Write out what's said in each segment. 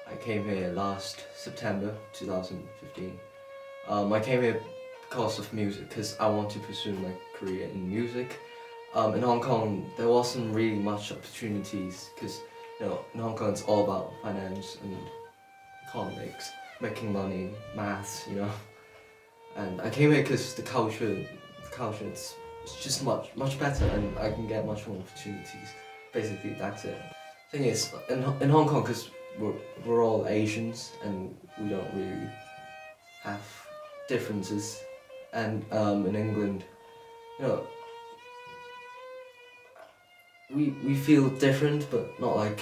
I came here last September 2015. I came here because of music, because I want to pursue my career in music. In Hong Kong, there wasn't really much opportunities because in Hong Kong it's all about finance and economics, making money, maths. And I came here because the culture it's just much better, and I can get much more opportunities. Basically, that's it. Thing is, in Hong Kong, because we're all Asians and we don't really have differences, and in England, we feel different, but not like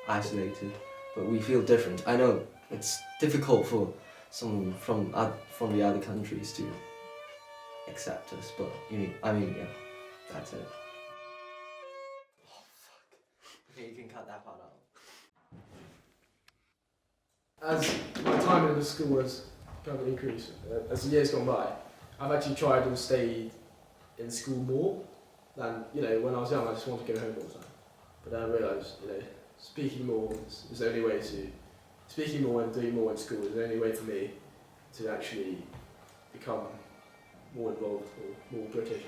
isolated. But we feel different. I know it's difficult for someone from the other countries to accept us, but yeah, that's it. Oh fuck. Okay, you can cut that part out. As my time in the school has kind of increased, as the years gone by, I've actually tried to stay in school more than, when I was young I just wanted to go home all the time. But then I realised, speaking more and doing more in school is the only way for me to actually become more involved or more British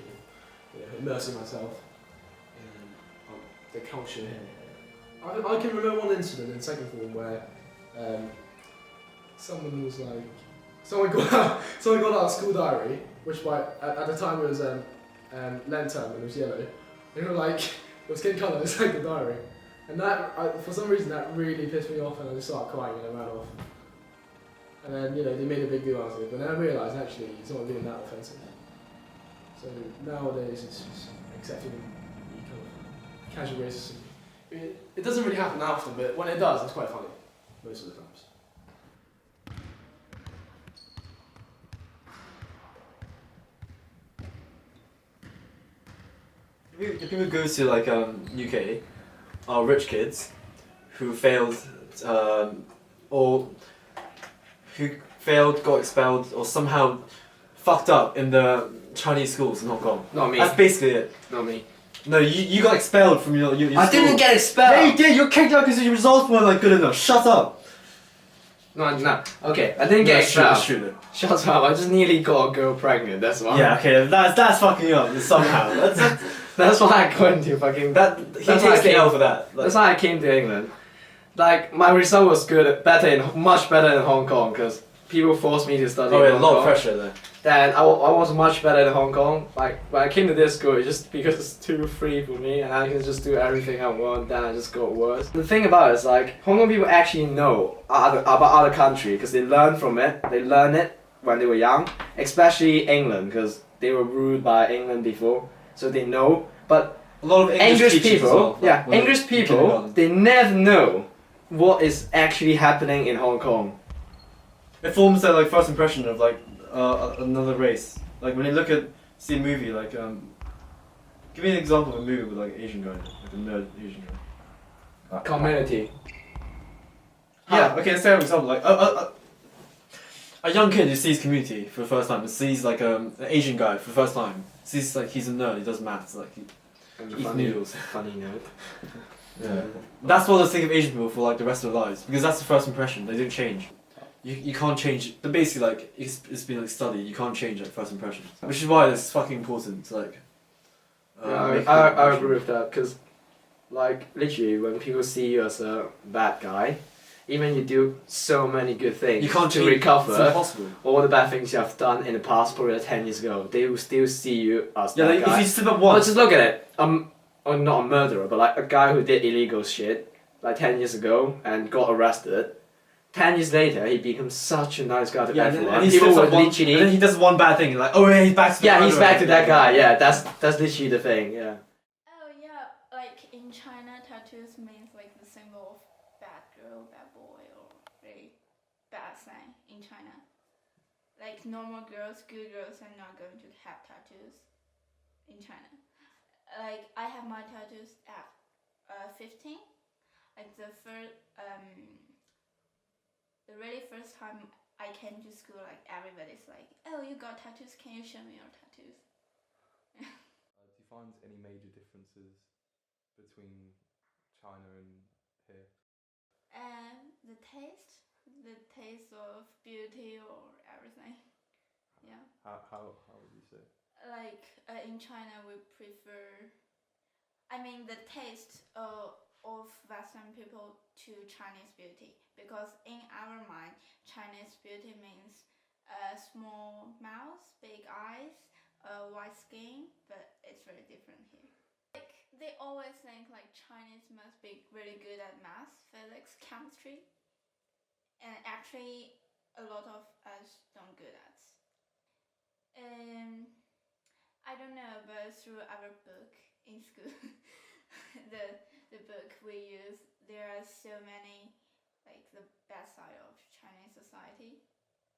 and immersing myself in the culture here. I can remember one incident in second form where someone was like, someone got out a school diary, which at the time it was Lent term and it was yellow. They were like, it was skin colour, it's like the diary. And that, for some reason, that really pissed me off, and I just started crying and I ran off. And then, they made a big deal out of it, but then I realised actually it's not really that offensive. So nowadays it's just accepting kind of casual racism. It doesn't really happen that often, but when it does, it's quite funny, most of the times. If people go to like UK, are rich kids who failed got expelled, or somehow fucked up in the Chinese schools in Hong Kong. Not me. That's basically it. Not me. No, you got expelled from your I school. didn't get expelled! Yeah, you did! You were kicked out because your results weren't like good enough. Shut up! No. Okay, I didn't get expelled. That's true. Shut up, I just nearly got a girl pregnant, that's why. Yeah, okay, that's fucking up somehow. That's why I got into fucking... He takes the L for that. That's why I came to England. Like, my result was much better in Hong Kong, because people forced me to study in Hong Kong. A lot of pressure there. Then I was much better in Hong Kong. Like, when I came to this school, it's just because it's too free for me and I can just do everything I want, then I just got worse. The thing about it is, like, Hong Kong people actually know about other country because they learn from it. They learn it when they were young, especially England, because they were ruled by England before, so they know. But a lot of English people, well, English people, they never know what is actually happening in Hong Kong. It forms their like first impression of like another race. Like when you see a movie, like give me an example of a movie with like an Asian guy, like a nerd Asian guy. Community. Yeah. Okay. Let's say an example, like a young kid who sees Community for the first time and sees like an Asian guy for the first time. Sees like he's a nerd. He does maths. Like he eats noodles. Funny nerd. Yeah. That's what I think of Asian people for like the rest of their lives, because that's the first impression. They don't change. You can't change. But basically, like it's been like studied. You can't change like first impressions, which is why it's fucking important to like. I agree with that, because like literally when people see you as a bad guy, even you do so many good things, you can't recover it's impossible. all the bad things you have done in the past, probably 10 years ago. They will still see you as that like, guy. if you slip up once. Let's just look at it. Or not a murderer, but like a guy who did illegal shit like 10 years ago and got arrested. 10 years later, he becomes such a nice guy to everyone. And he and then he does one bad thing, like, oh yeah, he's back to he's back to that guy. Yeah, that's literally the thing. Yeah. Oh yeah, like in China, tattoos means like the symbol of bad girl, bad boy, or really bad thing in China. Like normal girls, good girls are not going to have tattoos in China. Like I have my tattoos at 15. Like the really first time I came to school, like everybody's like, "Oh, you got tattoos? Can you show me your tattoos?" Do you find any major differences between China and here? And the taste of beauty or everything. Yeah. How would you say? Like in China, we prefer. I mean, the taste of Western people to Chinese beauty, because in our mind, Chinese beauty means small mouth, big eyes, white skin, but it's very different here. Like they always think like Chinese must be really good at math, physics, chemistry, and actually a lot of us don't good at. I don't know, but through our book in school, the book we use, there are so many like the bad side of Chinese society.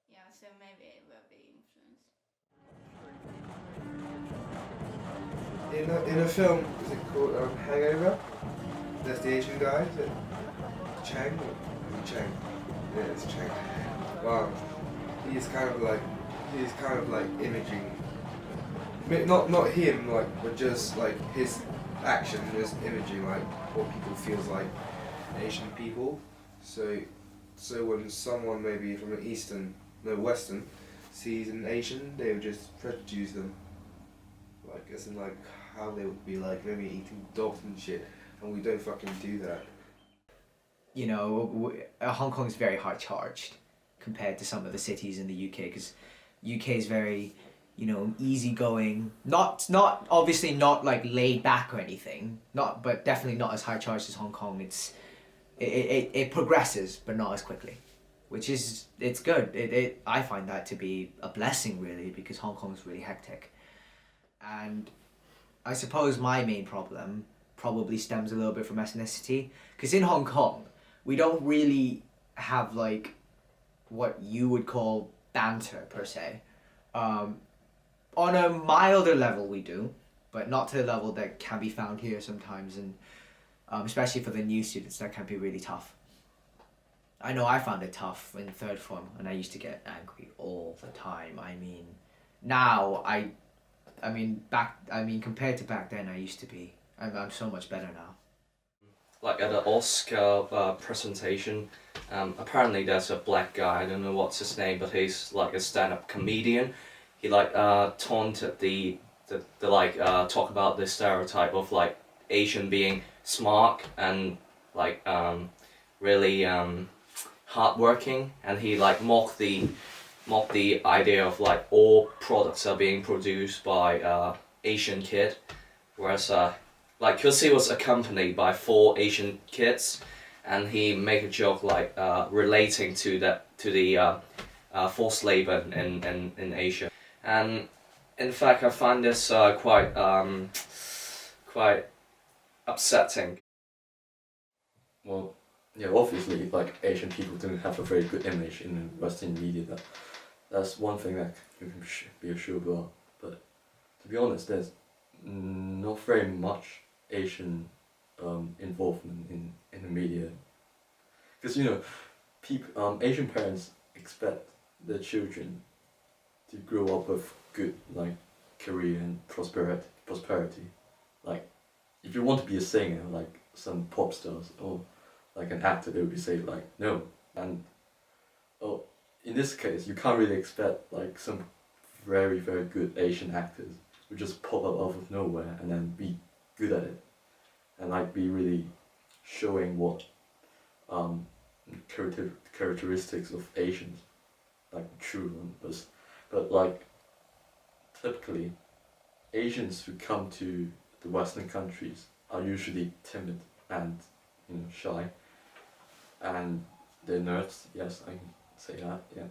Yeah, so maybe it will be influenced. In a film, is it called Hangover? There's the Asian guy, is it Chang? Is it Chang? Yeah, it's Chang. Wow. He's kind of like imaging, not him, like, but just like his action is imaging like what people feels like Asian people. So when someone maybe from an Western sees an Asian, they would just prejudice them. Like, as in like how they would be like maybe eating dogs and shit, and we don't fucking do that. You know, Hong Kong is very hard charged compared to some of the cities in the UK, because UK is very, you know, easygoing. Not obviously not like laid back or anything. But definitely not as high charged as Hong Kong. It progresses, but not as quickly, which is it's good. I find that to be a blessing really, because Hong Kong is really hectic, and I suppose my main problem probably stems a little bit from ethnicity, because in Hong Kong we don't really have like what you would call banter per se. On a milder level we do, but not to the level that can be found here sometimes, and especially for the new students that can be really tough. I know I found it tough in third form, and I used to get angry all the time. I mean, now compared to back then, I used to be. I'm so much better now. Like at the Oscar presentation, apparently there's a black guy, I don't know what's his name, but he's like a stand-up comedian. He like taunted the talk about the stereotype of like Asian being smart and like really hardworking, and he like mocked the idea of like all products are being produced by Asian kid, whereas like cause he was accompanied by 4 Asian kids, and he made a joke like relating to the forced labor in Asia, and in fact I find this quite upsetting. Well, yeah, obviously, like Asian people don't have a very good image in the Western media. That's one thing that you can be assured about. But to be honest, there's not very much Asian involvement in the media, because you know, Asian parents expect their children to grow up with good like career and prosperity. Like, if you want to be a singer, like some pop stars or like an actor, they would be saying like no. And in this case, you can't really expect like some very very good Asian actors who just pop up out of nowhere and then be good at it, and like be really showing what characteristics of Asians, like true ones. But like typically, Asians who come to the Western countries are usually timid and shy, and they're nerds. Yes, I can say that. Yeah.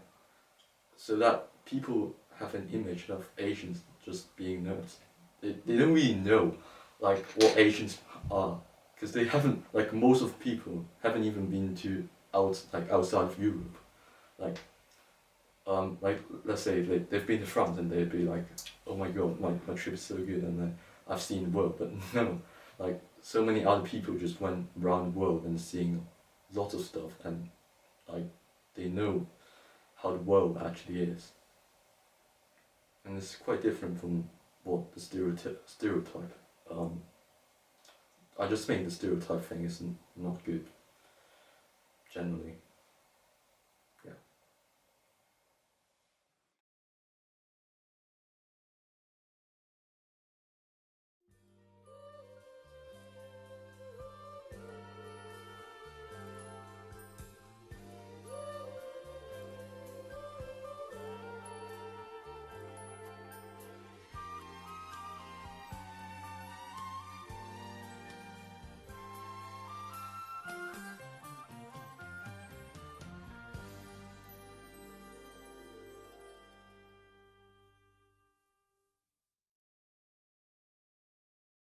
So that people have an image of Asians just being nerds. They don't really know like what Asians are, because they haven't, like most of people haven't even been to outside of Europe. Like let's say they've been to France and they'd be like, oh my god, my trip is so good, and I've seen the world. But no, like so many other people just went around the world and seeing lots of stuff, and like they know how the world actually is. And it's quite different from what the stereotype. I just think the stereotype thing is not good. generally.